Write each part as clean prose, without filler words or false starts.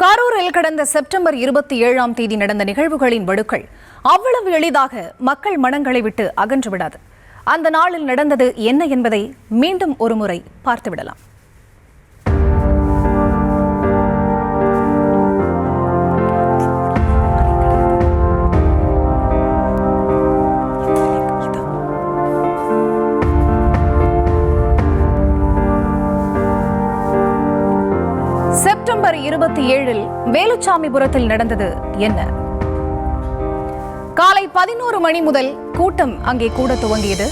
கரூரில் கடந்த செப்டம்பர் 27ஆம் தேதி நடந்த நிகழ்வுகளின் வடுக்கள் அவ்வளவு எளிதாக மக்கள் மனங்களை விட்டு அகன்றுவிடாது. அந்த நாளில் நடந்தது என்ன என்பதை மீண்டும் ஒருமுறை பார்த்துவிடலாம். செப்டம்பர் 27இல் வேலுச்சாமிபுரத்தில் நடந்தது என்ன? காலை 11 மணி முதல் கூட்டம் அங்கே கூட துவங்கியது.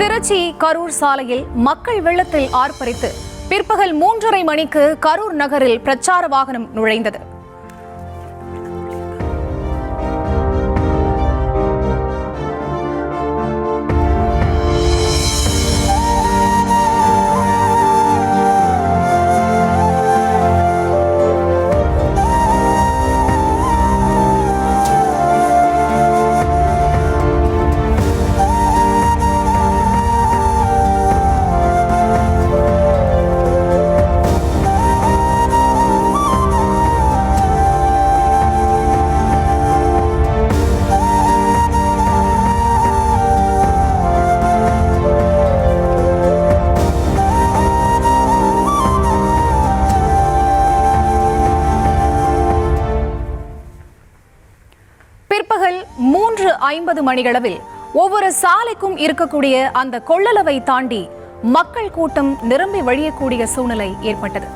திருச்சி கரூர் சாலையில் மக்கள் வெள்ளத்தில் ஆர்ப்பரித்து பிற்பகல் 3:30 மணிக்கு கரூர் நகரில் பிரச்சார வாகனம் நுழைந்தது. பிற்பகல் 3:50 மணியளவில் ஒவ்வொரு சாலைக்கும் இருக்கக்கூடிய அந்த கொள்ளளவை தாண்டி மக்கள் கூட்டம் நிரம்பி வழியக்கூடிய சூழ்நிலை ஏற்பட்டது.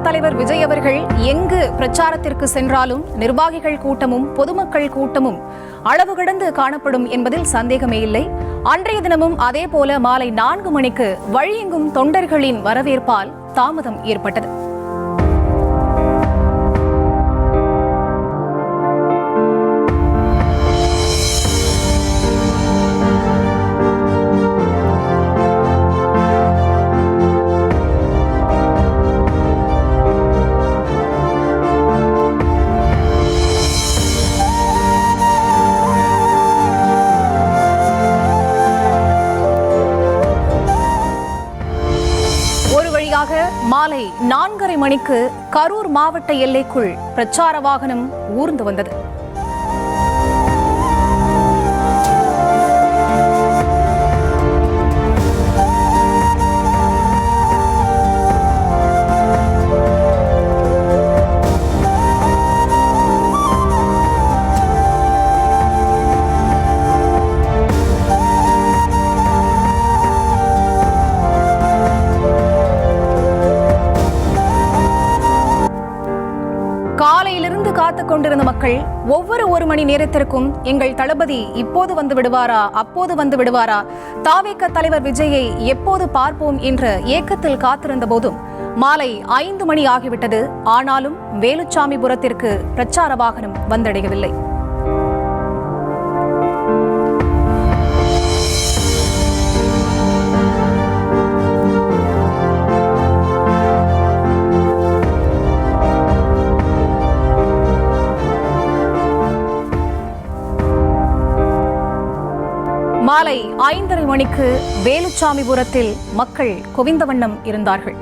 தலைவர் விஜய் அவர்கள் எங்கு பிரச்சாரத்திற்கு சென்றாலும் நிர்வாகிகள் கூட்டமும் பொதுமக்கள் கூட்டமும் அளவு கடந்து காணப்படும் என்பதில் சந்தேகமே இல்லை. அன்றைய தினமும் அதேபோல மாலை 4 மணிக்கு வழியெங்கும் தொண்டர்களின் வரவேற்பால் தாமதம் ஏற்பட்டது. மாலை 4:30 மணிக்கு கரூர் மாவட்ட எல்லைக்குள் பிரச்சார வாகனம் ஊர்ந்து வந்தது. காலையிலிருந்து காத்துக் கொண்டிருந்த மக்கள் ஒவ்வொரு 1 மணி நேரத்திற்கும் எங்கள் தளபதி இப்போது வந்து விடுவாரா, அப்போது வந்து விடுவாரா, தாவேக தலைவர் விஜயை எப்போது பார்ப்போம் என்ற ஏக்கத்தில் காத்திருந்த போதும் மாலை 5 மணி ஆகிவிட்டது. ஆனாலும் வேலுச்சாமிபுரத்திற்கு பிரச்சார வாகனம் வந்தடையவில்லை. மாலை 5:30 மணிக்கு வேலுச்சாமிபுரத்தில் மக்கள் குவிந்த வண்ணம் இருந்தார்கள்.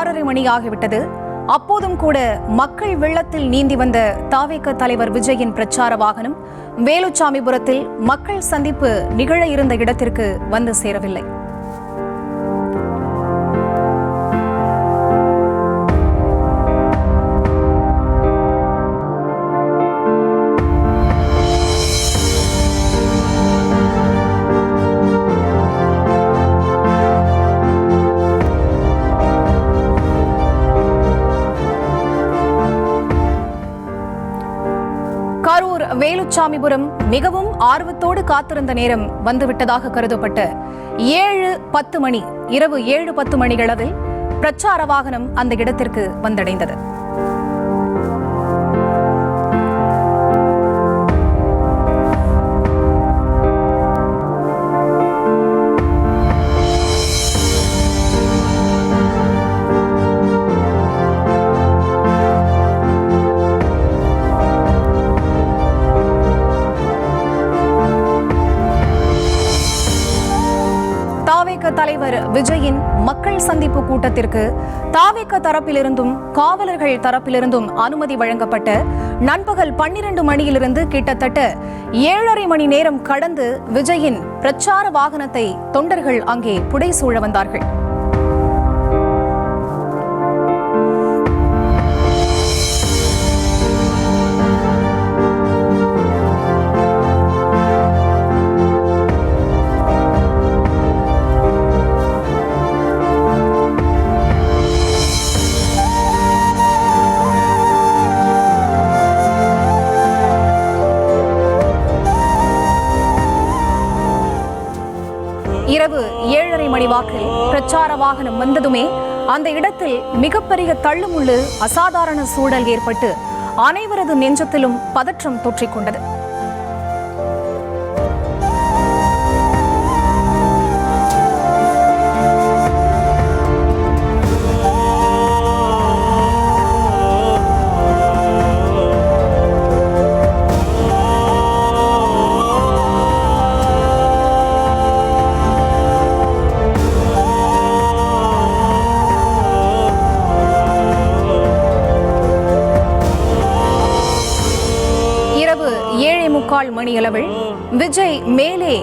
6:30 மணி ஆகிவிட்டது. அப்போதும் கூட மக்கள் வெள்ளத்தில் நீந்தி வந்த தாவேக தலைவர் விஜயின் பிரச்சார வாகனம் வேலுச்சாமிபுரத்தில் மக்கள் சந்திப்பு நிகழ இருந்த இடத்திற்கு வந்து சேரவில்லை. கரூர் வேலுச்சாமிபுரம் மிகவும் ஆர்வத்தோடு காத்திருந்த நேரம் வந்துவிட்டதாக கருதப்பட்ட 7:10 மணி, இரவு 7:10 மணிகளவில் பிரச்சார வாகனம் அந்த இடத்திற்கு வந்தடைந்தது. தாவேக தலைவர் விஜயின் மக்கள் சந்திப்பு கூட்டத்திற்கு தாவேக தரப்பிலிருந்தும் காவலர்கள் தரப்பிலிருந்தும் அனுமதி வழங்கப்பட்ட நண்பகல் 12 மணியிலிருந்து கிட்டத்தட்ட 7:30 மணி நேரம் கடந்து விஜயின் பிரச்சார வாகனத்தை தொண்டர்கள் அங்கே புடைசூழ வந்தார்கள். இரவு 7:30 மணி வாக்கில் பிரச்சார வாகனம் வந்ததுமே அந்த இடத்தில் மிகப்பெரிய தள்ளுமுள்ளு, அசாதாரண சூழல் ஏற்பட்டு அனைவரது நெஞ்சத்திலும் பதற்றம் தொற்றிக்கொண்டது. இரவு 7:45 மணியளவில் விஜய் மேலே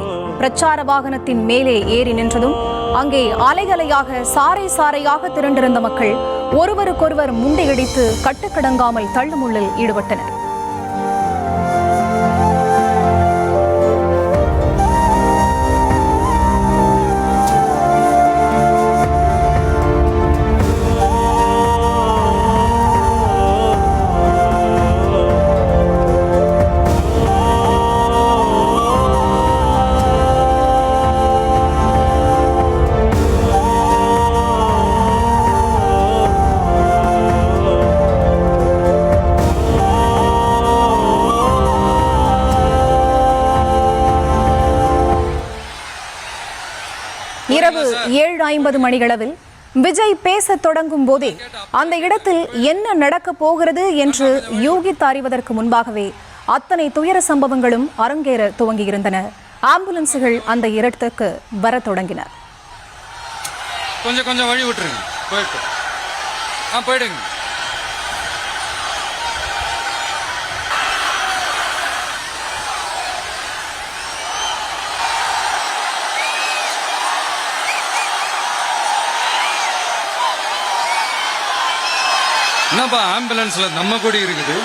பிரச்சார வாகனத்தின் மேலே ஏறி நின்றதும் அங்கே அலைகளையாக சாறை சாறையாக திரண்டிருந்த மக்கள் ஒருவருக்கொருவர் முண்டியடித்து கட்டுக்கடங்காமல் தள்ளுமுள்ளில் ஈடுபட்டனர். இரவு 7:50 மணிகளவில் விஜய் பேசத் தொடங்கும் போதே அந்த இடத்தில் என்ன நடக்கப் போகிறது என்று யூகித்து அறிவதற்கு முன்பாகவே அத்தனை துயர சம்பவங்களும் அரங்கேற துவங்கியிருந்தன. ஆம்புலன்ஸுகள் அந்த இடத்துக்கு வர தொடங்கின. கொஞ்சம் வழி விட்டுருங்க, போயிடுங்க. என்னப்பா ஆம்புலன்ஸ்ல நம்ம கொடி இருக்குது?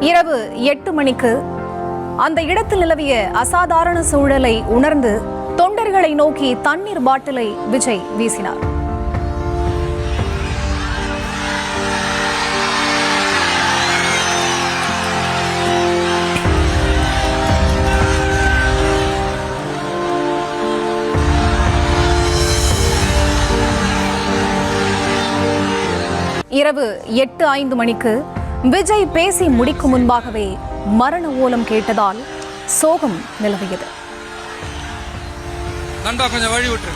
இரவு 8 மணிக்கு அந்த இடத்தில் நிலவிய அசாதாரண சூழலை உணர்ந்து தொண்டர்களை நோக்கி தண்ணீர் பாட்டிலை விஜய் வீசினார். இரவு 8:05 மணிக்கு விஜய் பேசி முடிக்கும் முன்பாகவே மரண ஓலம் கேட்டதால் சோகம் நிலவியது. நண்பா கொஞ்சம் வழி விட்டுரு.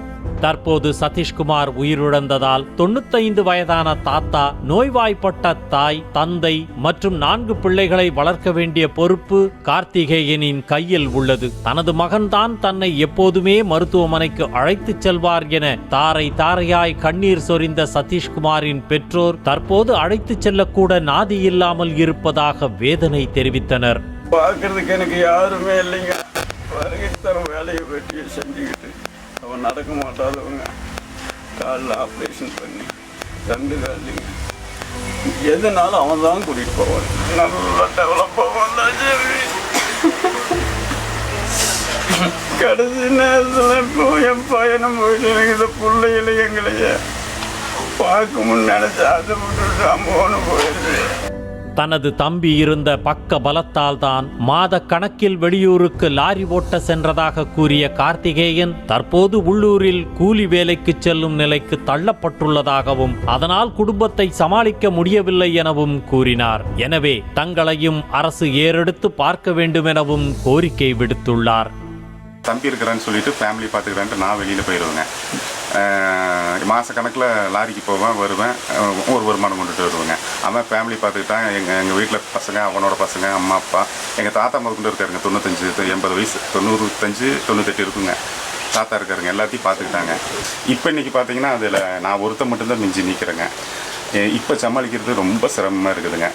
வணக்கம். தற்போது சதீஷ்குமார் உயிரிழந்ததால் 95 வயதான தாத்தா, நோய்வாய்ப்பட்ட தாய், தந்தை மற்றும் 4 பிள்ளைகளை வளர்க்க வேண்டிய பொறுப்பு கார்த்திகேயனின் கையில் உள்ளது. தனது மகன்தான் தன்னை எப்போதுமே மருத்துவமனைக்கு அழைத்துச் செல்வார் என தாரை தாரையாய் கண்ணீர் சொரிந்த சதீஷ்குமாரின் பெற்றோர் தற்போது அழைத்துச் செல்லக்கூட நாதி இல்லாமல் இருப்பதாக வேதனை தெரிவித்தனர். பார்க்கறதுக்கு எனக்கு யாருமே இல்லைங்க. வருகை தரும் வேலையை வெட்டியை செஞ்சுக்கிட்டு அவன் நடக்க மாட்டாதவங்க. காலில் ஆப்ரேஷன் பண்ணி 2 காலிங்க எதுனாலும் அவன் தான் கூட்டிகிட்டு போவான். நல்லா டெவலப் ஆவான். கடைசி நேரத்தில் இப்போ என் பையனும் போயிட்டு எனக்கு இந்த பிள்ளைகளை எங்களைய பார்க்கணும்னு நினச்சி அதை விட்டுட்டு அம்மோன்னு போயிடுது. தனது தம்பி இருந்த பக்க பலத்தால் தான் மாத கணக்கில் வெளியூருக்கு லாரி ஓட்ட சென்றதாக கூறிய கார்த்திகேயன் தற்போது உள்ளூரில் கூலி வேலைக்கு செல்லும் நிலைக்கு தள்ளப்பட்டுள்ளதாகவும் அதனால் குடும்பத்தை சமாளிக்க முடியவில்லை எனவும் கூறினார். எனவே தங்களையும் அரசு ஏறெடுத்து பார்க்க வேண்டும் எனவும் கோரிக்கை விடுத்துள்ளார். தம்பி இருக்கிறான்னு சொல்லிட்டு ஃபேமிலி பார்த்துக்கிறான்ட்டு நான் வெளியில் போயிடுவேங்க. மாத கணக்கில் லாரிக்கு போவேன், வருவேன், ஒரு வருமானம் கொண்டுட்டு வருவேங்க. அவன் ஃபேமிலி பார்த்துக்கிட்டான். எங்கள் வீட்டில் பசங்க, அவனோட பசங்க, அம்மா அப்பா, எங்கள் தாத்தா முதற்கொண்டு இருக்காருங்க. 95 80 வயசு, 95 98 இருக்குங்க. தாத்தா இருக்காருங்க. எல்லாத்தையும் பார்த்துக்கிட்டாங்க. இப்போ இன்றைக்கி பார்த்தீங்கன்னா அதில் நான் ஒருத்தன் மட்டும்தான் மிஞ்சி நிற்கிறேங்க. இப்போ சமாளிக்கிறது ரொம்ப சிரமமாக இருக்குதுங்க.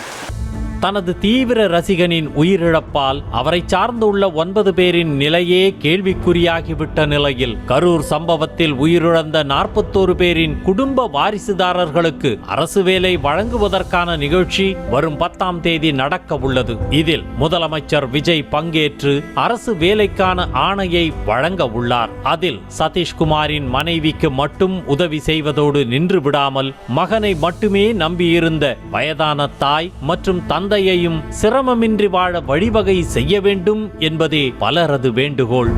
தனது தீவிர ரசிகனின் உயிரிழப்பால் அவரை சார்ந்துள்ள 9 பேரின் நிலையே கேள்விக்குறியாகிவிட்ட நிலையில் கரூர் சம்பவத்தில் உயிரிழந்த 41 பேரின் குடும்ப வாரிசுதாரர்களுக்கு அரசு வேலை வழங்குவதற்கான நிகழ்ச்சி வரும் 10ஆம் தேதி நடக்க உள்ளது. இதில் முதலமைச்சர் விஜய் பங்கேற்று அரசு வேலைக்கான ஆணையை வழங்க உள்ளார். அதில் சதீஷ்குமாரின் மனைவிக்கு மட்டும் உதவி செய்வதோடு நின்று விடாமல் மகனை மட்டுமே நம்பியிருந்த வயதான தாய் மற்றும் தந்தையையும் சிரமமின்றி வாழ வழிவகை செய்ய வேண்டும் என்பதே பலரது வேண்டுகோள்.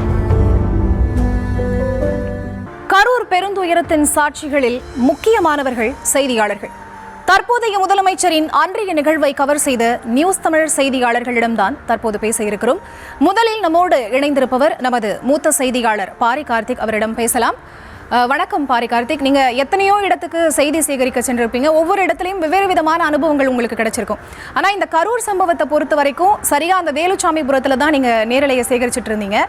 கரூர் பெருந்துயரத்தின் சாட்சிகளில் முக்கியமானவர்கள் செய்தியாளர்கள். தற்போதைய முதலமைச்சரின் அன்றைய நிகழ்வை கவர் செய்த நியூஸ் தமிழ் செய்தியாளர்களிடம்தான் தற்போது பேச இருக்கிறோம். முதலில் நம்மோடு இணைந்திருப்பவர் நமது மூத்த செய்தியாளர் பாரி கார்த்திக். அவரிடம் பேசலாம். வணக்கம் பாரி கார்த்திக். நீங்க எத்தனையோ இடத்துக்கு செய்தி சேகரிக்க சென்றிருப்பீங்க. ஒவ்வொரு இடத்துலையும் வெவ்வேறு விதமான அனுபவங்கள் உங்களுக்கு கிடைச்சிருக்கும். ஆனா இந்த கரூர் சம்பவத்தை பொறுத்த வரைக்கும் சரியா அந்த வேலுச்சாமிபுரத்துல தான் நீங்க நேரலையை சேகரிச்சுட்டு இருந்தீங்க.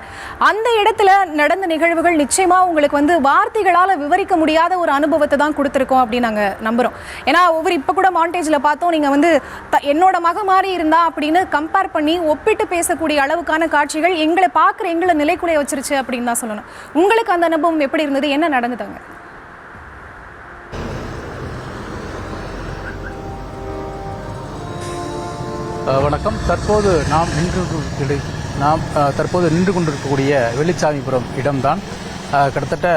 அந்த இடத்துல நடந்த நிகழ்வுகள் நிச்சயமா உங்களுக்கு வார்த்தைகளால விவரிக்க முடியாத ஒரு அனுபவத்தை தான் கொடுத்துருக்கோம் அப்படின்னு நாங்க நம்புறோம். ஏன்னா இப்ப கூட மாண்டேஜ்ல பார்த்தோம், நீங்க என்னோட மக மாதிரி இருந்தா அப்படின்னு கம்பேர் பண்ணி ஒப்பிட்டு பேசக்கூடிய அளவுக்கான காட்சிகள் எங்களை பார்க்குற எங்களை நிலைக்குலைய வச்சிருச்சு அப்படின்னு தான் சொல்லணும். உங்களுக்கு அந்த அனுபவம் எப்படி இருந்தது? என்ன நடந்துட்டாங்க? வணக்கம். தற்போது நாம் நின்று கொண்டிருக்கக்கூடிய வெள்ளிச்சாமிபுரம் இடம்தான். கிட்டத்தட்ட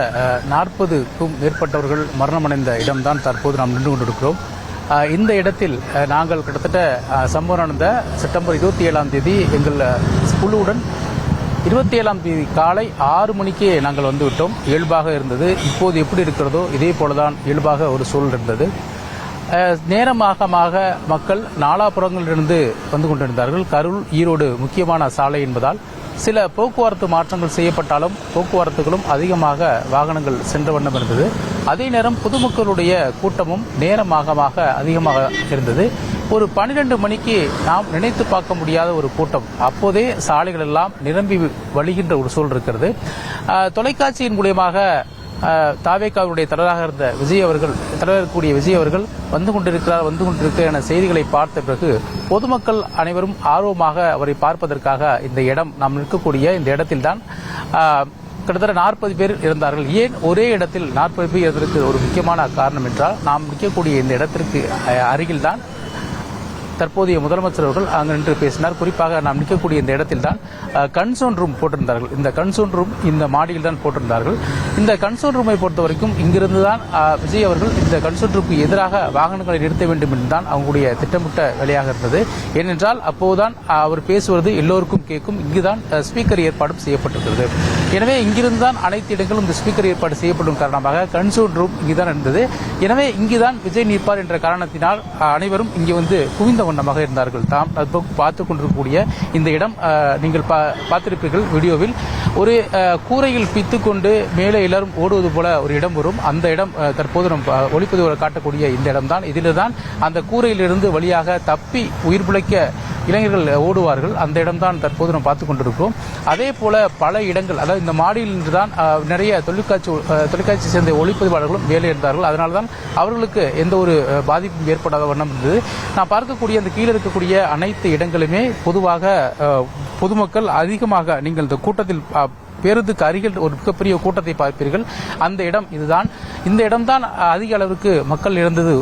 40க்கும் மேற்பட்டவர்கள் மரணமடைந்த இடம்தான் தற்போது நாம் நின்று கொண்டிருக்கிறோம். இந்த இடத்தில் நாங்கள் கிட்டத்தட்ட சம்பவம் நடந்த செப்டம்பர் 27ஆம் தேதி எங்கள் குழுவுடன் 27ஆம் தேதி காலை 6 மணிக்கே நாங்கள் வந்துவிட்டோம். இயல்பாக இருந்தது. இப்போது எப்படி இருக்கிறதோ இதே போலதான் இயல்பாக ஒரு சூழல் இருந்தது. நேரமாக மக்கள் நாலாபுறங்களிலிருந்து வந்து கொண்டிருந்தார்கள். கரூர் ஈரோடு முக்கியமான சாலை என்பதால் சில போக்குவரத்து மாற்றங்கள் செய்யப்பட்டாலும் போக்குவரத்துகளும் அதிகமாக வாகனங்கள் சென்ற வண்ணம் இருந்தது. அதே நேரம் பொதுமக்களுடைய கூட்டமும் நேரமாக அதிகமாக இருந்தது. ஒரு 12 மணிக்கு நாம் நினைத்து பார்க்க முடியாத ஒரு கூட்டம். அப்போதே சாலைகள் எல்லாம் நிரம்பி வழிகின்ற ஒரு சூழல் இருக்கிறது. தொலைக்காட்சியின் மூலியமாக தாவேகாவுடைய தலைவராக இருந்த விஜய் அவர்கள் வந்து கொண்டிருக்கிறார் என செய்திகளை பார்த்த பிறகு பொதுமக்கள் அனைவரும் ஆர்வமாக அவரை பார்ப்பதற்காக இந்த இடம் நாம் நிற்கக்கூடிய இந்த இடத்தில்தான் கிட்டத்தட்ட 40 பேர் இருந்தார்கள். ஏன் ஒரே இடத்தில் 40 பேர் இருந்ததற்கு ஒரு முக்கியமான காரணம் என்றால், நாம் நிற்கக்கூடிய இந்த இடத்திற்கு அருகில்தான் தற்போதைய முதலமைச்சர் அவர்கள் அங்கு நின்று பேசினார். குறிப்பாக நாம் நிற்கக்கூடிய இந்த இடத்தில் தான் கன்சோன் ரூம் போட்டிருந்தார்கள். இந்த கன்சோன் ரூம் இந்த மாடியில் தான் போட்டிருந்தார்கள். இந்த கன்சோன் ரூமை பொறுத்த வரைக்கும் இங்கிருந்து தான் விஜய் அவர்கள் இந்த கன்சோன் ரூமுக்கு எதிராக வாகனங்களை நிறுத்த வேண்டும் என்றுதான் அவங்களுடைய திட்டமிட்ட வேலையாக இருந்தது. ஏனென்றால் அப்போதுதான் அவர் பேசுவது எல்லோருக்கும் கேட்கும். இங்குதான் ஸ்பீக்கர் ஏற்பாடும் செய்யப்பட்டிருக்கிறது. எனவே இங்கிருந்து தான் அனைத்து இடங்களும் இந்த ஸ்பீக்கர் ஏற்பாடு செய்யப்படும் காரணமாக கன்சோன் ரூம் இங்குதான் இருந்தது. எனவே இங்குதான் விஜய் நிற்பார் என்ற காரணத்தினால் அனைவரும் இங்கே குவிந்த வண்ணமாக இருந்தார்கள். தாம் பார்த்து கொண்டிருக்கக்கூடிய இந்த இடம் நீங்கள் பார்த்திருப்பீர்கள் வீடியோவில். ஒரு கூரையில் பித்துக்கொண்டு மேலே எல்லாரும் ஓடுவது போல ஒரு இடம் வரும். அந்த இடம் தற்போது நம் ஒளிப்பதிவில் காட்டக்கூடிய இந்த இடம்தான். இதில்தான் அந்த கூரையிலிருந்து வழியாக தப்பி உயிர் பிழைக்க இளைஞர்கள் ஓடுவார்கள். அந்த இடம்தான் தற்போது நாம் பார்த்துக் கொண்டிருக்கிறோம். அதே போல பல இடங்கள், அதாவது இந்த மாடியில் நின்றுதான் நிறைய தொலைக்காட்சி சேர்ந்த ஒளிப்பதிவாளர்களும் வேலை இருந்தார்கள். அதனால்தான் அவர்களுக்கு எந்த ஒரு பாதிப்பும் ஏற்படாத வண்ணம் இருந்தது. நான் பார்க்கக்கூடிய அந்த கீழே இருக்கக்கூடிய அனைத்து இடங்களுமே பொதுவாக பொதுமக்கள் அதிகமாக, நீங்கள் இந்த கூட்டத்தில் பேருந்துக்கு அருகில் ஒரு மிகப்பெரிய கூட்டத்தை பார்ப்பீர்கள். அந்த இடம் இதுதான். இந்த இடம்தான் அதிக அளவுக்கு மக்கள் இழந்தது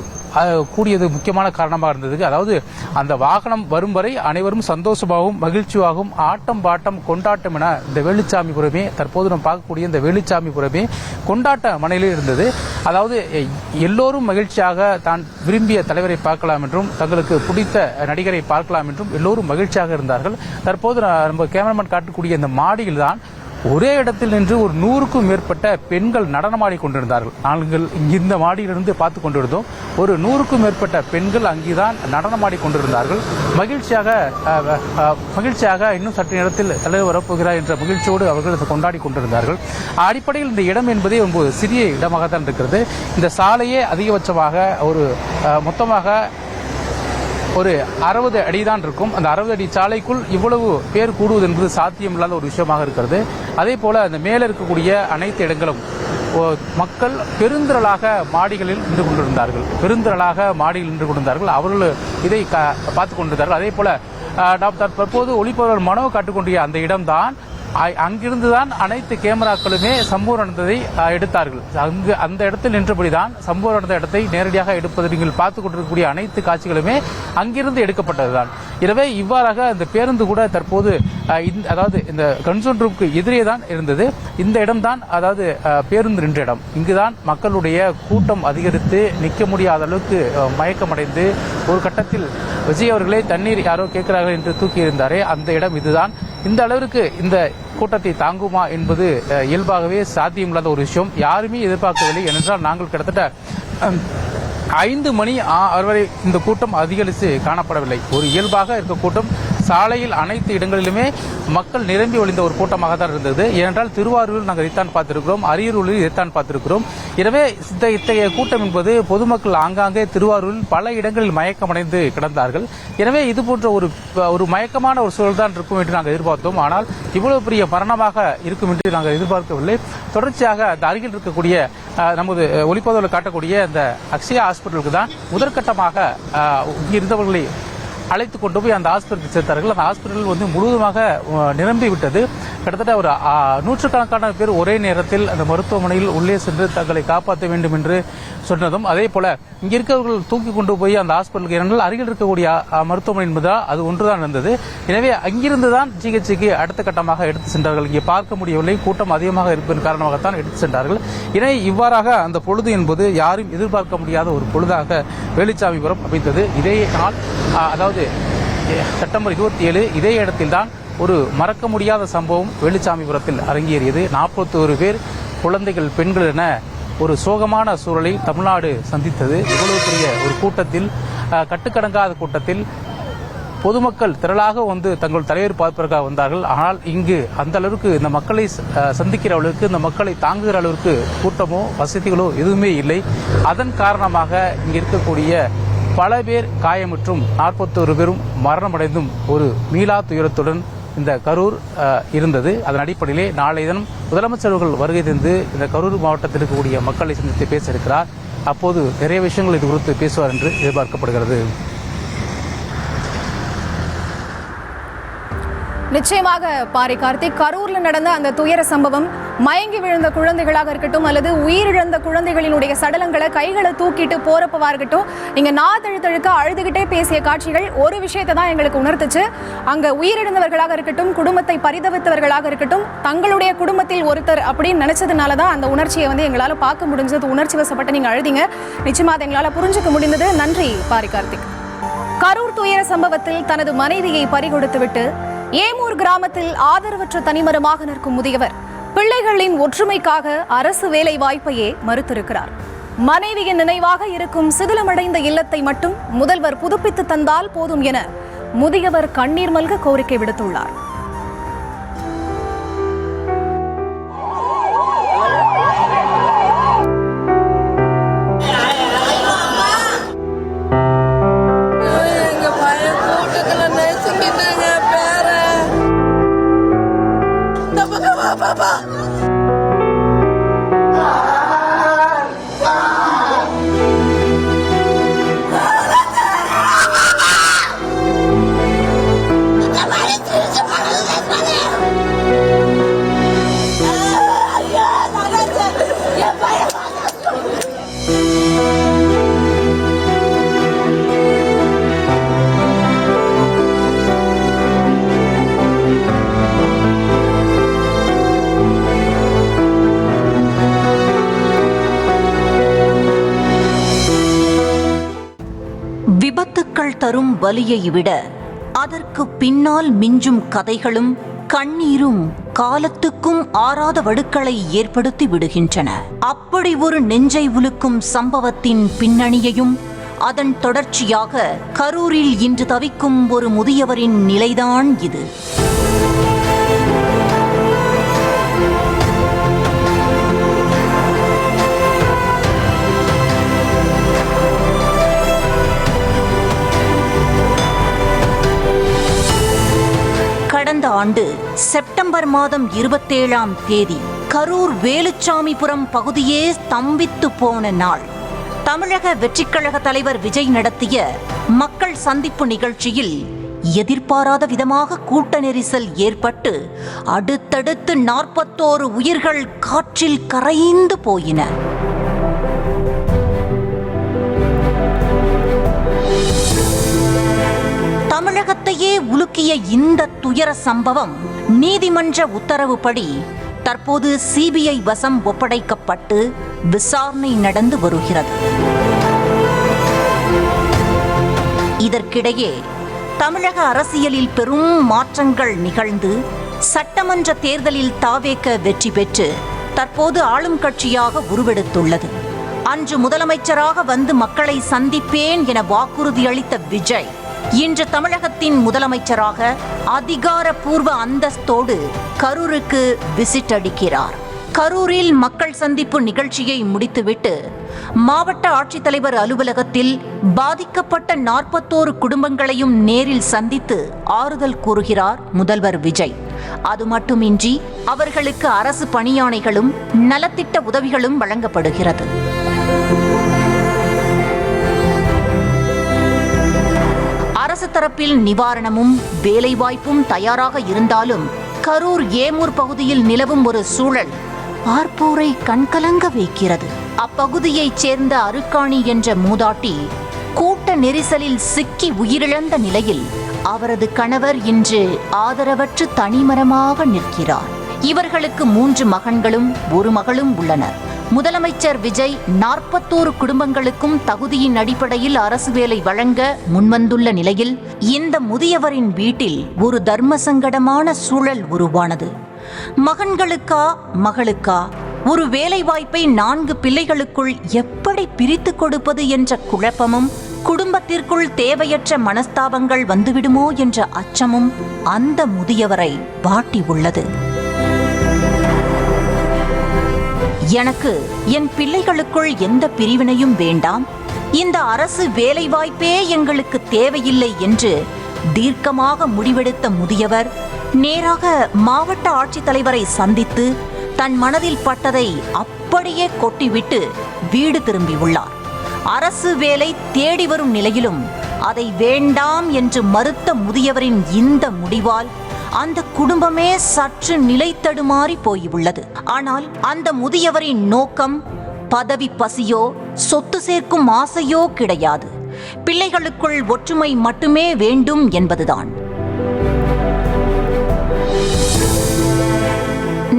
கூடியது முக்கியமான காரணமாக இருந்தது. அதாவது அந்த வாகனம் வரும் வரை அனைவரும் சந்தோஷமாகவும் மகிழ்ச்சியாகவும் ஆட்டம் பாட்டம் கொண்டாட்டம் என இந்த வேலுச்சாமிபுரமே, தற்போது நாம் பார்க்கக்கூடிய இந்த வேலுச்சாமிபுரமே கொண்டாட்ட மனையிலே இருந்தது. அதாவது எல்லோரும் மகிழ்ச்சியாக தான் விரும்பிய தலைவரை பார்க்கலாம் என்றும் தங்களுக்கு பிடித்த நடிகரை பார்க்கலாம் என்றும் எல்லோரும் மகிழ்ச்சியாக இருந்தார்கள். தற்போது நம்ம கேமராமேன் காட்டக்கூடிய இந்த மாடியில் தான் ஒரே இடத்தில் நின்று ஒரு 100க்கும் மேற்பட்ட பெண்கள் நடனமாடி கொண்டிருந்தார்கள். நாங்கள் இந்த மாடியிலிருந்து பார்த்து கொண்டிருந்தோம். ஒரு 100க்கும் மேற்பட்ட பெண்கள் அங்கேதான் நடனமாடி கொண்டிருந்தார்கள். மகிழ்ச்சியாக இன்னும் சற்று நேரத்தில் தலைவர் வரப்போகிறார் என்ற மகிழ்ச்சியோடு அவர்கள் கொண்டாடி கொண்டிருந்தார்கள். அடிப்படையில் இந்த இடம் என்பதே ஒரு சிறிய இடமாக தான் இருக்கிறது. இந்த சாலையே அதிகபட்சமாக ஒரு மொத்தமாக ஒரு 60 அடி தான் இருக்கும். அந்த 60 அடி சாலைக்குள் இவ்வளவு பேர் கூடுவது என்பது சாத்தியமில்லாத ஒரு விஷயமாக இருக்கிறது. அதே போல அந்த மேலே இருக்கக்கூடிய அனைத்து இடங்களும் மக்கள் பெருந்திரளாக மாடிகளில் நின்று கொண்டிருந்தார்கள். அவர்கள் இதை பார்த்து கொண்டிருந்தார்கள். அதே போல நாம் தற்போது ஒளிப்பதிவாளர் மனோ காட்டுக்கொண்டிய அந்த இடம்தான். அங்கிருந்துதான் அனைத்து கேமராக்களுமே சம்பவம் நடந்ததை எடுத்தார்கள். அந்த இடத்தில் நின்றபடிதான் சம்பவம் நடந்த இடத்தை நேரடியாக எடுப்பது. நீங்கள் பார்த்துக் கொண்டிருக்கக்கூடிய அனைத்து காட்சிகளுமே அங்கிருந்து எடுக்கப்பட்டதுதான். எனவே இவ்வாறாக இந்த பேருந்து கூட தற்போது அதாவது இந்த கன்சோல் ரூமுக்கு எதிரே தான் இருந்தது. இந்த இடம்தான் அதாவது பேருந்து நின்ற இடம். இங்குதான் மக்களுடைய கூட்டம் அதிகரித்து நிற்க முடியாத அளவுக்கு மயக்கமடைந்து ஒரு கட்டத்தில் விஜய் அவர்களே தண்ணீர் யாரோ கேட்கிறார்கள் என்று தூக்கி இருந்தாரே அந்த இடம் இதுதான். இந்த அளவிற்கு இந்த கூட்டத்தை தாங்குமா என்பது இயல்பாகவே சாத்தியமில்லாத ஒரு விஷயம். யாருமே எதிர்பார்க்கவில்லை. ஏனென்றால் நாங்கள் கிட்டத்தட்ட 5 மணி வரை இந்த கூட்டம் அதிகரித்து காணப்படவில்லை. ஒரு இயல்பாக இருக்க கூட்டம் சாலையில் அனைத்து இடங்களிலுமே மக்கள் நிரம்பி வழிந்த ஒரு கூட்டமாக தான் இருந்தது. ஏனென்றால் திருவாரூரில் நாங்கள் இதைத்தான் பார்த்திருக்கிறோம், அரியலூரில் இதைத்தான் பார்த்திருக்கிறோம். எனவே இத்தகைய கூட்டம் என்பது பொதுமக்கள் ஆங்காங்கே திருவாரூரில் பல இடங்களில் மயக்கமடைந்து கிடந்தார்கள். எனவே இதுபோன்ற ஒரு மயக்கமான ஒரு சூழல் தான் இருக்கும் என்று நாங்கள் எதிர்பார்த்தோம். ஆனால் இவ்வளவு பெரிய மரணமாக இருக்கும் என்று நாங்கள் எதிர்பார்க்கவில்லை. தொடர்ச்சியாக அந்த அருகில் இருக்கக்கூடிய நமது ஒளிப்பதிவில் காட்டக்கூடிய இந்த அக்ஷயா ஹாஸ்பிட்டலுக்கு தான் முதற்கட்டமாக இருந்தவர்களை அழைத்து கொண்டு போய் அந்த ஹாஸ்பிட்டலுக்கு சேர்த்தார்கள். அந்த ஹாஸ்பிட்டல் முழுவதுமாக நிரம்பி விட்டது. கிட்டத்தட்ட ஒரு 100கணக்கான பேர் ஒரே நேரத்தில் அந்த மருத்துவமனையில் உள்ளே சென்று தங்களை காப்பாற்ற வேண்டும் என்று சொன்னதும், அதே போல இங்க இருக்கவர்கள் தூக்கி கொண்டு போய் அந்த ஹாஸ்பிட்டலுக்கு இரண்டு அருகில் இருக்கக்கூடிய மருத்துவமனை என்பதால் அது ஒன்றுதான் இருந்தது. எனவே அங்கிருந்துதான் சிகிச்சைக்கு அடுத்த கட்டமாக எடுத்து சென்றார்கள். இங்கே பார்க்க முடியவில்லை, கூட்டம் அதிகமாக இருப்பதன் காரணமாகத்தான் எடுத்து சென்றார்கள். எனவே இவ்வாறாக அந்த பொழுது என்பது யாரும் எதிர்பார்க்க முடியாத ஒரு பொழுதாக வேலுச்சாமிபுரம் அமைந்தது. இதே நாள் அதாவது செப்டம்பர் 27 இதே இடத்தில்தான் ஒரு மறக்க முடியாத சம்பவம் வேலுச்சாமிபுரத்தில் அரங்கேறியது. 41 பேர், குழந்தைகள், பெண்கள் என ஒரு சோகமான சூழலை தமிழ்நாடு சந்தித்தது. இவ்வளவு பெரிய ஒரு கூட்டத்தில், கட்டுக்கடங்காத கூட்டத்தில் பொதுமக்கள் திரளாக தங்கள் தலைவர் பார்ப்பதற்காக வந்தார்கள். ஆனால் இங்கு அந்த அளவுக்கு இந்த மக்களை சந்திக்கிற அளவுக்கு, இந்த மக்களை தாங்குகிற அளவுக்கு கூட்டமோ வசதிகளோ எதுவுமே இல்லை. அதன் காரணமாக இங்கு இருக்கக்கூடிய பல பேர் காயமுற்றும் 41 பேரும் மரணமடைந்தும் ஒரு மீளா துயரத்துடன் இந்த கரூர் இருந்தது. அதன் அடிப்படையிலே நாளைய தினம் முதலமைச்சர் அவர்கள் வருகை தந்து இந்த கரூர் மாவட்டத்தில் இருக்கக்கூடிய மக்களை சந்தித்து பேச இருக்கிறார். அப்போது நிறைய விஷயங்கள் இது குறித்து பேசுவார் என்று எதிர்பார்க்கப்படுகிறது. நிச்சயமாக பாரி கார்த்திக், கரூர்ல நடந்த அந்த துயர சம்பவம் மயங்கி விழுந்த குழந்தைகளாக இருக்கட்டும் அல்லது உயிரிழந்த குழந்தைகளினுடைய சடலங்களை கைகளை தூக்கிட்டு போறப்பவா இருக்கட்டும், நீங்க நாதழுத்தழுக்க அழுதுகிட்டே பேசிய காட்சிகள் ஒரு விஷயத்தை தான் எங்களுக்கு உணர்த்துச்சு. அங்க உயிரிழந்தவர்களாக இருக்கட்டும், குடும்பத்தை பரிதவித்தவர்களாக இருக்கட்டும், தங்களுடைய குடும்பத்தில் ஒருத்தர் அப்படின்னு நினைச்சதுனால தான் அந்த உணர்ச்சியை எங்களால் பார்க்க முடிஞ்சது. உணர்ச்சி வசப்பட்டு நீங்க அழுதிங்க. நிச்சயமா அதை எங்களால் புரிஞ்சுக்க முடிந்தது. நன்றி பாரி கார்த்திக். கரூர் துயர சம்பவத்தில் தனது மனைவியை பறிகொடுத்துவிட்டு ஏமூர் கிராமத்தில் ஆதரவற்ற தனிமரமாக நிற்கும் முதியவர் பிள்ளைகளின் ஒற்றுமைக்காக அரசு வேலை வாய்ப்பையே மறுத்திருக்கிறார். மனைவியின் நினைவாக இருக்கும் சிதிலமடைந்த இல்லத்தை மட்டும் முதல்வர் புதுப்பித்து தந்தால் போதும் என முதியவர் கண்ணீர் மல்க கோரிக்கை விடுத்துள்ளார். விபத்துக்கள் தரும் வலியை விட அதற்கு பின்னால் மிஞ்சும் கதைகளும் கண்ணீரும் காலத்துக்கும் ஆறாத வடுக்களை ஏற்படுத்தி விடுகின்றன. அப்படி ஒரு நெஞ்சை உலுக்கும் சம்பவத்தின் பின்னணியையும் அதன் தொடர்ச்சியாக கரூரில் இன்று தவிக்கும் ஒரு முதியவரின் நிலைதான் இது. கடந்த ஆண்டு செப்டம்பர் மாதம் 27ஆம் தேதி கரூர் வேலுச்சாமிபுரம் பகுதியே ஸ்தம்பித்து போன நாள். தமிழக வெற்றிக்கழக தலைவர் விஜய் நடத்திய மக்கள் சந்திப்பு நிகழ்ச்சியில் எதிர்பாராத விதமாக கூட்ட நெரிசல் ஏற்பட்டு அடுத்தடுத்து 41 உயிர்கள் காற்றில் கரைந்து போயின. தமிழகத்தையே உலுக்கிய இந்த துயர சம்பவம் நீதிமன்ற உத்தரவுப்படி தற்போது சிபிஐ வசம் ஒப்படைக்கப்பட்டு விசாரணை நடந்து வருகிறது. இதற்கிடையே தமிழக அரசியலில் பெரும் மாற்றங்கள் நிகழ்ந்து சட்டமன்ற தேர்தலில் தாவேக வெற்றி பெற்று தற்போது ஆளும் கட்சியாக உருவெடுத்துள்ளது. அன்று முதலமைச்சராக வந்து மக்களை சந்திப்பேன் என வாக்குறுதி அளித்த விஜய் இன்று தமிழகத்தின் முதலமைச்சராக அதிகாரப்பூர்வ அந்தஸ்தோடு கரூருக்கு விசிட் அடிக்கிறார். கரூரில் மக்கள் சந்திப்பு நிகழ்ச்சியை முடித்துவிட்டு மாவட்ட ஆட்சித்தலைவர் அலுவலகத்தில் பாதிக்கப்பட்ட 41 குடும்பங்களையும் நேரில் சந்தித்து ஆறுதல் கூறுகிறார் முதல்வர் விஜய். அது மட்டுமின்றி அவர்களுக்கு அரசு பணியாணைகளும் நலத்திட்ட உதவிகளும் வழங்கப்படுகிறது. அரசு தரப்பில் நிவாரணமும் வேலைவாய்ப்பும் தயாராக இருந்தாலும் கரூர் ஏமூர் பகுதியில் நிலவும் ஒரு சூழல் பார்ப்போரை கண்கலங்க வைக்கிறது. அப்பகுதியைச் சேர்ந்த அருக்காணி என்ற மூதாட்டி கூட்ட நெரிசலில் சிக்கி உயிரிழந்த நிலையில் அவரது கணவர் இன்று ஆதரவற்று தனிமரமாக நிற்கிறார். இவர்களுக்கு 3 மகன்களும் 1 மகளும் உள்ளனர். முதலமைச்சர் விஜய் 41 குடும்பங்களுக்கும் தகுதியின் அடிப்படையில் அரசு வேலை வழங்க முன்வந்துள்ள நிலையில் இந்த முதியவரின் வீட்டில் ஒரு தர்ம சங்கடமான சூழல் உருவானது. மகன்களுக்கா மகளுக்கா ஒரு வேலை வாய்ப்பை 4 பிள்ளைகளுக்குள் எப்படி பிரித்து கொடுப்பது என்ற குழப்பமும், குடும்பத்திற்குள் தேவையற்ற மனஸ்தாபங்கள் வந்துவிடுமோ என்ற அச்சமும் அந்த முதியவரை வாட்டி உள்ளது. எனக்கு என் பிள்ளைகளுக்குள் எந்த பிரிவினையும் வேண்டாம், இந்த அரசு வேலைவாய்ப்பே எங்களுக்கு தேவையில்லை என்று தீர்க்கமாக முடிவெடுத்த முதியவர் நேராக மாவட்ட ஆட்சித்தலைவரை சந்தித்து தன் மனதில் பட்டதை அப்படியே கொட்டிவிட்டு வீடு திரும்பியுள்ளார். அரசு வேலை தேடி வரும் நிலையிலும் அதை வேண்டாம் என்று மறுத்த முதியவரின் இந்த முடிவால் அந்த குடும்பமே சற்று நிலை தடுமாறி போயுள்ளது. ஆனால் அந்த முதியவரின் நோக்கம் பதவி பசியோ சொத்து சேர்க்கும் ஆசையோ கிடையாது. பிள்ளைகளுக்குள் ஒற்றுமை மட்டுமே வேண்டும் என்பதுதான்.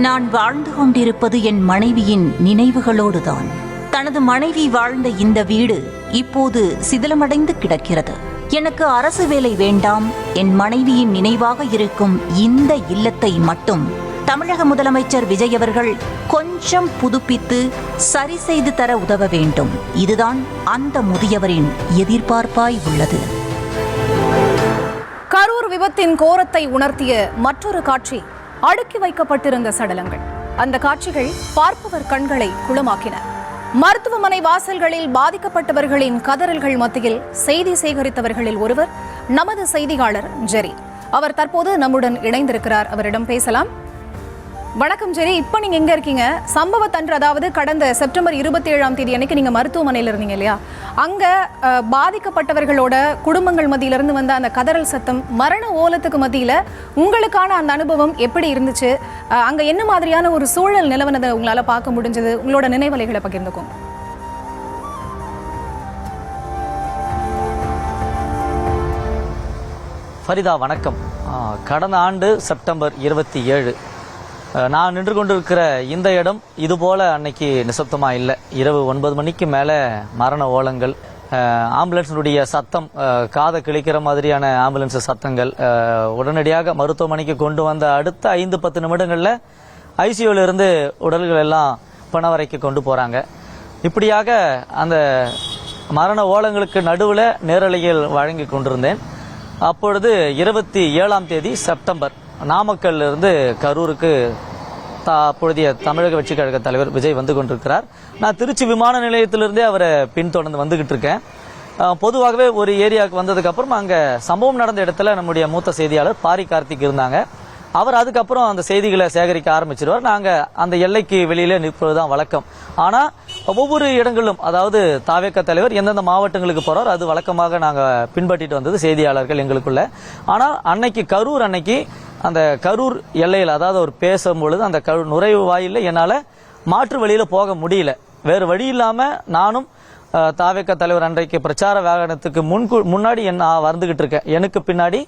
நான் வாழ்ந்து கொண்டிருப்பது என் மனைவியின் நினைவுகளோடுதான். தனது மனைவி வாழ்ந்த இந்த வீடு இப்போது சிதிலமடைந்து கிடக்கிறது. எனக்கு அரசு வேலை வேண்டாம், என் மனைவியின் நினைவாக இருக்கும் இந்த இல்லத்தை மட்டும் தமிழக முதலமைச்சர் விஜய் அவர்கள் கொஞ்சம் புதுப்பித்து சரி செய்து தர உதவ வேண்டும். இதுதான் அந்த முதியவரின் எதிர்பார்ப்பாய் உள்ளது. கரூர் விபத்தின் கோரத்தை உணர்த்திய மற்றொரு காட்சி அடுக்கி வைக்கப்பட்டிருந்த சடலங்கள். அந்த காட்சிகள் பார்ப்பவர் கண்களை குளமாக்கின. மருத்துவமனை வாசல்களில் பாதிக்கப்பட்டவர்களின் கதறல்கள் மத்தியில் செய்தி சேகரித்தவர்களில் ஒருவர் நமது செய்தியாளர் ஜெரி. அவர் தற்போது நம்முடன் இணைந்திருக்கிறார். அவரிடம் பேசலாம். வணக்கம் ஜெரி, இப்ப நீங்க எங்க இருக்கீங்க? சம்பவத்தன்று, அதாவது கடந்த செப்டம்பர் 27ஆம் தேதி அன்னைக்கு நீங்க மருத்துவமனையில இருந்தீங்க இல்லையா? அங்க பாதிக்கப்பட்டவர்களோட குடும்பங்கள் மத்தியிலிருந்து வந்த அந்த கதறல் சத்தம், மரண ஓலத்துக்கு மத்தியில உங்களுக்கான அந்த அனுபவம் எப்படி இருந்துச்சு? அங்க என்ன மாதிரியான ஒரு சூழல் நிலவனதை உங்களால பார்க்க முடிஞ்சது? உங்களோட நினைவலைகளை பகிர்ந்துக்கோங்க. ஃபரிதா வணக்கம். கடந்த ஆண்டு செப்டம்பர் 27 நான் நின்று கொண்டிருக்கிற இந்த இடம் இதுபோல் அன்னைக்கு நிசப்தமாக இல்லை. இரவு 9 மணிக்கு மேலே மரண ஓலங்கள், ஆம்புலன்ஸினுடைய சத்தம், காதை கிழிக்கிற மாதிரியான ஆம்புலன்ஸ் சத்தங்கள். உடனடியாக மருத்துவமனைக்கு கொண்டு வந்த அடுத்த 5-10 நிமிடங்களில் ஐசியூவிலிருந்து உடல்கள் எல்லாம் பணவரைக்கு கொண்டு போகிறாங்க. இப்படியாக அந்த மரண ஓலங்களுக்கு நடுவில் நேரலையில் வழங்கி கொண்டிருந்தேன். அப்பொழுது 27ஆம் தேதி செப்டம்பர் நாமக்கல்லிருந்து கரூருக்கு அப்பொழுதைய தமிழக வெற்றி கழக தலைவர் விஜய் வந்து கொண்டிருக்கிறார். நான் திருச்சி விமான நிலையத்திலிருந்தே அவரை பின்தொடர்ந்து வந்துகிட்டு இருக்கேன். பொதுவாகவே ஒரு ஏரியாவுக்கு வந்ததுக்கு அப்புறம் அங்கே சம்பவம் நடந்த இடத்துல நம்முடைய மூத்த செய்தியாளர் பாரி கார்த்திக் இருந்தாங்க. அவர் அதுக்கப்புறம் அந்த செய்திகளை சேகரிக்க ஆரம்பிச்சிருவார். நாங்கள் அந்த எல்லைக்கு வெளியிலே நிற்பதுதான் வழக்கம். ஆனால் ஒவ்வொரு இடங்களிலும், அதாவது தாவேக தலைவர் எந்தெந்த மாவட்டங்களுக்கு போறார் அது வழக்கமாக நாங்கள் பின்பற்றிட்டு வந்தது செய்தியாளர்கள் எங்களுக்குள்ள. ஆனால் அன்னைக்கு கரூர் அன்னைக்கு அந்த கரூர் எல்லையில், அதாவது அவர் பேசும்பொழுது அந்த நுழைவு வாயில என்னால் மாற்று வழியில் போக முடியல. வேறு வழி இல்லாமல் நானும் தாவேக தலைவர் அன்றைக்கு பிரச்சார வாகனத்துக்கு முன்னாடி நான் வந்துகிட்டு இருக்கேன். எனக்கு பின்னாடி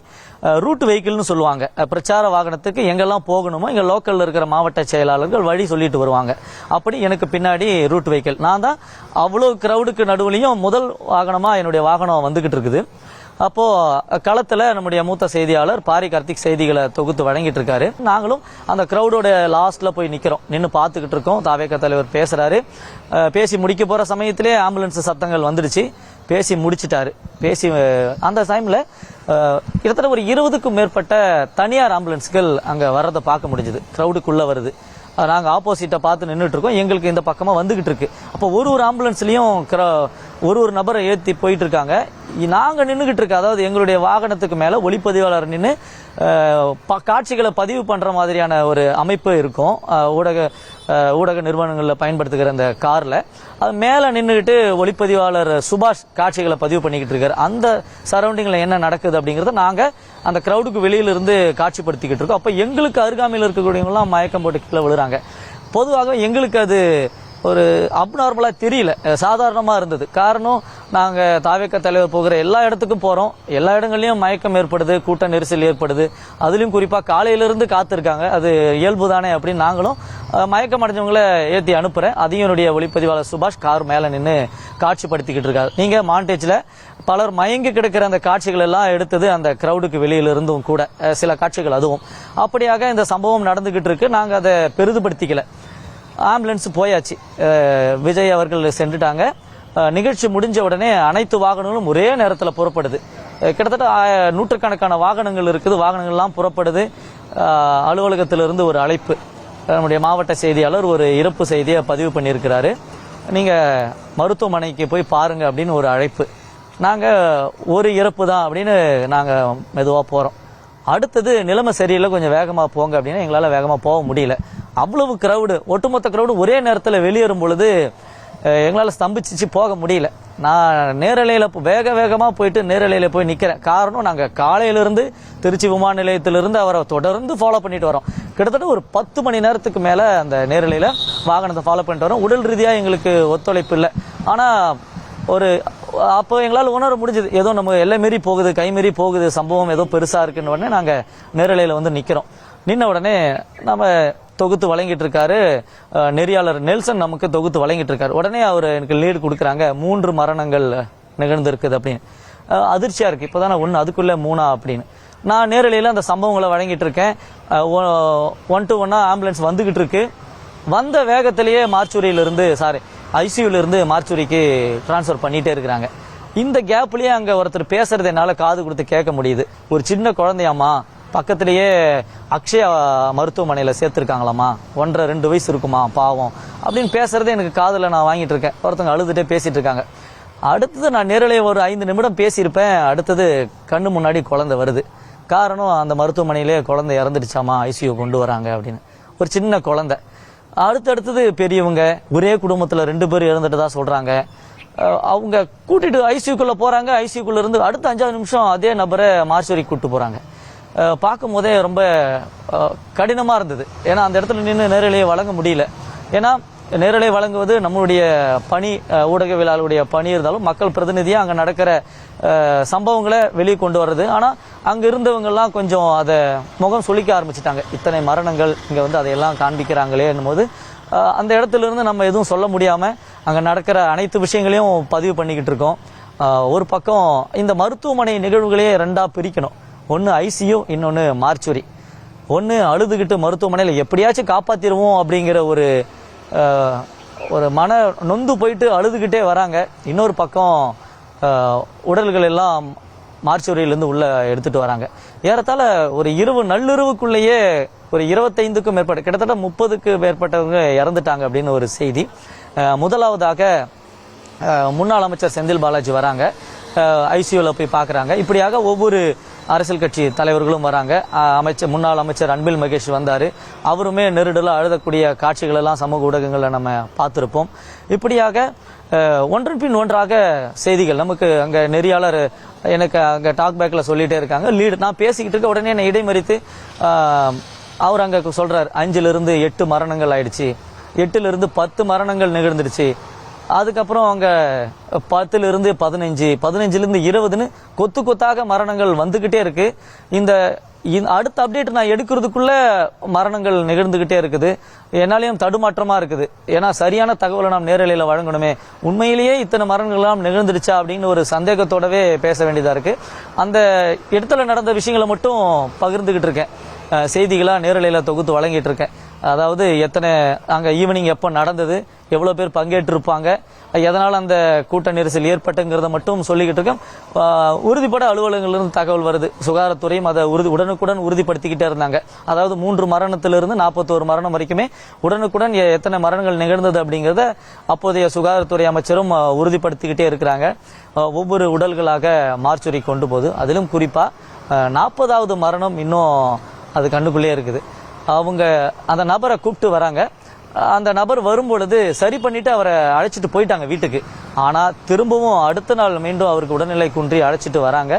ரூட் வெஹிக்கிள்னு சொல்லுவாங்க. பிரச்சார வாகனத்துக்கு எங்கெல்லாம் போகணுமோ இங்கே லோக்கலில் இருக்கிற மாவட்ட செயலாளர்கள் வழி சொல்லிட்டு வருவாங்க. அப்படி எனக்கு பின்னாடி ரூட் வெஹிக்கிள். நான் தான் அவ்வளோ கிரௌடுக்கு நடுவுலையும் முதல் வாகனமாக என்னுடைய வாகனம் வந்துகிட்டு இருக்குது. அப்போ களத்தில் நம்முடைய மூத்த செய்தியாளர் பாரி கார்த்திக் செய்திகளை தொகுத்து வழங்கிட்டு இருக்காரு. நாங்களும் அந்த கிரௌடோட லாஸ்ட்ல போய் நிக்கிறோம், நின்று பார்த்துக்கிட்டு இருக்கோம். தாவேக தலைவர் பேசுறாரு. பேசி முடிக்க போற சமயத்திலே ஆம்புலன்ஸ் சத்தங்கள் வந்துடுச்சு. பேசி முடிச்சிட்டாரு. பேசி அந்த டைம்ல கிட்டத்தட்ட ஒரு 20க்கும் மேற்பட்ட தனியார் ஆம்புலன்ஸ்கள் அங்க வர்றதை பார்க்க முடிஞ்சது. கிரௌடுக்குள்ள வருது. நாங்கள் ஆப்போசிட்டை பார்த்து நின்றுட்டு இருக்கோம். எங்களுக்கு இந்த பக்கமாக வந்துகிட்டு இருக்கு. அப்போ ஒரு ஆம்புலன்ஸ்லையும் ஒரு நபரை ஏற்றி போயிட்டு இருக்காங்க. நாங்கள் நின்றுகிட்டு இருக்க, அதாவது எங்களுடைய வாகனத்துக்கு மேலே ஒளிப்பதிவாளர் நின்று காட்சிகளை பதிவு பண்ணுற மாதிரியான ஒரு அமைப்பு இருக்கும். ஊடக நிறுவனங்களில் பயன்படுத்துகிற அந்த காரில் அது மேலே நின்றுக்கிட்டு ஒளிப்பதிவாளர் சுபாஷ் காட்சிகளை பதிவு பண்ணிக்கிட்டு இருக்காரு. அந்த சரௌண்டிங்கில் என்ன நடக்குது அப்படிங்கிறத நாங்கள் அந்த கிரௌடுக்கு வெளியிலிருந்து காட்சிப்படுத்திக்கிட்டு இருக்கோம். அப்போ எங்களுக்கு அருகாமையில் இருக்கக்கூடியவங்களாம் மயக்கம் போட்டு கீழே விழுறாங்க. பொதுவாக எங்களுக்கு அது ஒரு அப்நார்மலாக தெரியல, சாதாரணமாக இருந்தது. காரணம், நாங்கள் தாவேக தலைவர் போகிற எல்லா இடத்துக்கும் போகிறோம். எல்லா இடங்கள்லையும் மயக்கம் ஏற்படுது, கூட்ட நெரிசல் ஏற்படுது. அதுலேயும் குறிப்பாக காலையிலிருந்து காத்திருக்காங்க. அது இயல்பு தானே அப்படின்னு நாங்களும் மயக்கம் அடைஞ்சவங்களை ஏற்றி அனுப்புகிறேன். அதையும் என்னுடைய ஒளிப்பதிவாளர் சுபாஷ் கார் மேலே நின்று காட்சிப்படுத்திக்கிட்டு இருக்காரு. நீங்கள் மாண்டேஜில் பலர் மயங்கி கிடக்கிற அந்த காட்சிகள் எல்லாம் எடுத்தது அந்த கிரௌடுக்கு வெளியிலிருந்தும் கூட சில காட்சிகள். அதுவும் அப்படியாக இந்த சம்பவம் நடந்துகிட்டு இருக்கு. நாங்கள் அதை பெரிதுபடுத்திக்கல. ஆம்புலன்ஸ் போயாச்சு. விஜய் அவர்கள் சென்றுட்டாங்க. நிகழ்ச்சி முடிஞ்ச உடனே அனைத்து வாகனங்களும் ஒரே நேரத்தில் புறப்படுது. கிட்டத்தட்ட நூற்றுக்கணக்கான வாகனங்கள் இருக்குது. வாகனங்கள்லாம் புறப்படுது. அலுவலகத்திலிருந்து ஒரு அழைப்பு, நம்முடைய மாவட்ட செய்தியாளர் ஒரு இறப்பு செய்தியை பதிவு பண்ணியிருக்கிறாரு. நீங்கள் மருத்துவமனைக்கு போய் பாருங்க அப்படின்னு ஒரு அழைப்பு. நாங்கள் ஒரு இறப்பு தான் அப்படின்னு நாங்கள் மெதுவாக போகிறோம். அடுத்தது நிலைமை சரியில்லை, கொஞ்சம் வேகமாக போங்க அப்படின்னா எங்களால் வேகமாக போக முடியல. அவ்வளவு கிரௌடு, ஒட்டுமொத்த கிரௌடு ஒரே நேரத்தில் வெளியேறும் பொழுது எங்களால் ஸ்தம்பிச்சு போக முடியல. நான் நேரலையில் வேகமாக போயிட்டு நேரலையில் போய் நிற்கிறேன். காரணம், நாங்கள் காலையிலிருந்து திருச்சி விமான நிலையத்திலிருந்து அவரை தொடர்ந்து ஃபாலோ பண்ணிட்டு வரோம். கிட்டத்தட்ட ஒரு 10 மணி நேரத்துக்கு மேலே அந்த நேரலையில் வாகனத்தை ஃபாலோ பண்ணிட்டு வரோம். உடல் ரீதியாக எங்களுக்கு ஒத்துழைப்பு இல்லை. ஆனால் அப்போ எங்களால் உணர முடிஞ்சது, ஏதோ நம்ம எல்லை மீறி போகுது, கை மீறி போகுது, சம்பவம் ஏதோ பெருசாக இருக்குன்னு உடனே நாங்கள் நேரலையில் வந்து நிற்கிறோம். நின்ன உடனே நம்ம தொகுத்து வழங்கிட்டு இருக்காரு நெறியாளர் நெல்சன், நமக்கு தொகுத்து வழங்கிட்டு இருக்காரு. உடனே அவர் எனக்கு லீடு கொடுக்குறாங்க. 3 மரணங்கள் நிகழ்ந்திருக்குது அப்படின்னு. அதிர்ச்சியா இருக்கு. இப்போதானே 1, அதுக்குள்ள 3 அப்படின்னு. நான் நேரலையில் அந்த சம்பவங்களை வழங்கிட்டு இருக்கேன். 1 to 1 ஆம்புலன்ஸ் வந்துகிட்டு இருக்கு. வந்த வேகத்திலேயே ஐசியூலேருந்து மார்ச்சுரிக்கு டிரான்ஸ்ஃபர் பண்ணிகிட்டே இருக்கிறாங்க. இந்த கேப்லேயே அங்கே ஒருத்தர் பேசுறது என்னால் காது கொடுத்து கேட்க முடியுது. ஒரு சின்ன குழந்தையாம்மா, பக்கத்திலேயே அக்ஷயா மருத்துவமனையில் சேர்த்துருக்காங்களாம்மா, 1.5-2 வயசு இருக்குமா பாவம் அப்படின்னு பேசுறது எனக்கு காதில் நான் வாங்கிட்டு இருக்கேன். ஒருத்தவங்க அழுதுகிட்டே பேசிட்டு இருக்காங்க. அடுத்தது நான் நேரலையே ஒரு 5 நிமிடம் பேசியிருப்பேன். அடுத்தது கண்ணு முன்னாடி குழந்தை வருது. காரணம், அந்த மருத்துவமனையிலே குழந்தை இறந்துடுச்சாமா, ஐசியூ கொண்டு வராங்க அப்படின்னு. ஒரு சின்ன குழந்தை. அடுத்தடுத்தது பெரியவங்க, ஒரே குடும்பத்தில் 2 பேர் இறந்துட்டு தான் சொல்கிறாங்க. அவங்க கூட்டிட்டு ஐசியூக்குள்ளே போகிறாங்க. ஐசியூக்குள்ளே இருந்து அடுத்த 5 நிமிஷம் அதே நபரை மார்ச்சுரிக்கு கூப்பிட்டு போகிறாங்க. பார்க்கும் போதே ரொம்ப கடினமாக இருந்தது. ஏன்னா அந்த இடத்துல நின்று நேரலையை வழங்க முடியல. ஏன்னா நேரலை வழங்குவது நம்மளுடைய பணி, ஊடகவியலாளருடைய பணி இருந்தாலும் மக்கள் பிரதிநிதியாக அங்கே நடக்கிற சம்பவங்களை வெளியே கொண்டு வர்றது. ஆனால் அங்கே இருந்தவங்கெல்லாம் கொஞ்சம் அதை முகம் சுளிக்க ஆரம்பிச்சிட்டாங்க. இத்தனை மரணங்கள் இங்கே அதையெல்லாம் காண்பிக்கிறாங்களே என்னும்போது அந்த இடத்துல இருந்து நம்ம எதுவும் சொல்ல முடியாமல் அங்கே நடக்கிற அனைத்து விஷயங்களையும் பதிவு பண்ணிக்கிட்டு இருக்கோம். ஒரு பக்கம் இந்த மருத்துவமனை நிகழ்வுகளையே 2ஆக பிரிக்கணும். ஒன்று ஐசியூ, இன்னொன்று மார்ச்சுரி. ஒன்று அழுதுகிட்டு மருத்துவமனையில் எப்படியாச்சும் காப்பாற்றிடுவோம் அப்படிங்கிற ஒரு மன நொந்து போயிட்டு அழுதுகிட்டே வராங்க. இன்னொரு பக்கம் உடல்கள் எல்லாம் மார்ச்சுரியிலேருந்து உள்ளே எடுத்துகிட்டு வராங்க. ஏறத்தாழ ஒரு நள்ளிரவுக்குள்ளேயே ஒரு 25க்கும் மேற்பட்ட, கிட்டத்தட்ட 30க்கு மேற்பட்டவங்க இறந்துட்டாங்க அப்படின்னு ஒரு செய்தி. முதலாவதாக முன்னாள் அமைச்சர் செந்தில் பாலாஜி வராங்க, ஐசியூவில் போய் பார்க்குறாங்க. இப்படியாக ஒவ்வொரு அரசியல் கட்சி தலைவர்களும் வராங்க. முன்னாள் அமைச்சர் அன்பில் மகேஷ் வந்தார். அவருமே நெருடலாக அழுதக்கூடிய காட்சிகளெல்லாம் சமூக ஊடகங்களில் நம்ம பார்த்துருப்போம். இப்படியாக ஒன்றன் பின் ஒன்றாக செய்திகள் நமக்கு அங்கே நெறியாளர் எனக்கு அங்கே டாக்பேக்கில் சொல்லிகிட்டே இருக்காங்க. நான் பேசிக்கிட்டு இருக்க உடனே என்னை இடைமறித்து அவர் அங்கே சொல்கிறார், 5லிருந்து 8 மரணங்கள் ஆயிடுச்சு, 8லிருந்து 10 மரணங்கள் நிகழ்ந்துடுச்சு. அதுக்கப்புறம் அங்கே 10லிருந்து 15, 15லிருந்து 20ன்னு கொத்து கொத்தாக மரணங்கள் வந்துக்கிட்டே இருக்கு. இந்த அடுத்த அப்டேட் நான் எடுக்கிறதுக்குள்ள மரணங்கள் நிகழ்ந்துகிட்டே இருக்குது. என்னாலையும் தடுமாற்றமா இருக்குது. ஏன்னா சரியான தகவலை நாம் நேரலையில் வழங்கணுமே, உண்மையிலேயே இத்தனை மரணங்கள்லாம் நிகழ்ந்துடுச்சா அப்படின்னு ஒரு சந்தேகத்தோடவே பேச வேண்டியதா இருக்கு. அந்த இடத்துல நடந்த விஷயங்களை மட்டும் பகிர்ந்துகிட்டு இருக்கேன், செய்திகளாக நேரலையில் தொகுத்து வழங்கிட்டு இருக்கேன். அதாவது எத்தனை அங்கே ஈவினிங் எப்போ நடந்தது, எவ்வளோ பேர் பங்கேற்றிருப்பாங்க, எதனால் அந்த கூட்ட நெரிசல் ஏற்பட்டுங்கிறத மட்டும் சொல்லிக்கிட்டு இருக்கேன். உறுதிப்பட அலுவலகங்களிலிருந்து தகவல் வருது. சுகாதாரத்துறையும் அதை உடனுக்குடன் உறுதிப்படுத்திக்கிட்டே இருந்தாங்க. அதாவது 3 மரணத்திலிருந்து 41 மரணம் வரைக்குமே உடனுக்குடன் எத்தனை மரணங்கள் நிகழ்ந்தது அப்படிங்கிறத அப்போதைய சுகாதாரத்துறை அமைச்சரும் உறுதிப்படுத்திக்கிட்டே இருக்கிறாங்க. ஒவ்வொரு உடல்களாக மார்ச்சுரி கொண்டு போகுது. அதிலும் குறிப்பாக 40வது மரணம் இன்னும் அது கண்ணுக்குள்ளே இருக்குது. அவங்க அந்த நபரை கூப்பிட்டு வராங்க. அந்த நபர் வரும்பொழுது சரி பண்ணிட்டு அவரை அழைச்சிட்டு போயிட்டாங்க வீட்டுக்கு. ஆனால் திரும்பவும் அடுத்த நாள் மீண்டும் அவருக்கு உடல்நிலை குன்றி அழைச்சிட்டு வராங்க.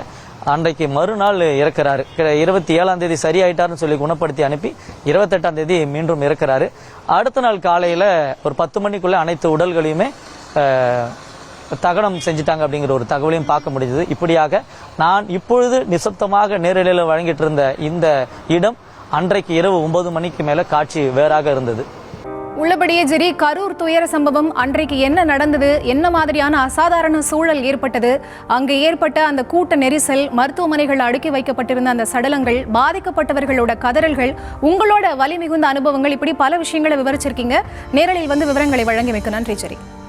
அன்றைக்கு மறுநாள் இறக்குறாரு. 27ஆம் தேதி சரியாயிட்டாருன்னு சொல்லி குணப்படுத்தி அனுப்பி 28ஆம் தேதி மீண்டும் இறக்குறாரு. அடுத்த நாள் காலையில் ஒரு 10 மணிக்குள்ளே அனைத்து உடல்களையுமே தகனம் செஞ்சுட்டாங்க அப்படிங்கிற ஒரு தகவலையும் பார்க்க முடிஞ்சது. இப்படியாக நான் இப்பொழுது நிசப்தமாக நேரலையில் வழங்கிட்டு இருந்த இந்த இடம் அன்றைக்கு இரவு 9 மணிக்கு மேல காட்சி வேறாக இருந்தது. உள்ளபடியே ஜெரி, கரூர் துயர சம்பவம் அன்றைக்கு என்ன நடந்தது, என்ன மாதிரியான அசாதாரண சூழல் ஏற்பட்டது, அங்கு ஏற்பட்ட அந்த கூட்ட நெரிசல், மருத்துவமனைகள் அடுக்கி வைக்கப்பட்டிருந்த அந்த சடலங்கள், பாதிக்கப்பட்டவர்களோட கதறல்கள், உங்களோட வலி மிகுந்த அனுபவங்கள், இப்படி பல விஷயங்களை விவரிச்சிருக்கீங்க. நேரலில் விவரங்களை வழங்கி வைக்க நன்றி ஜெரி.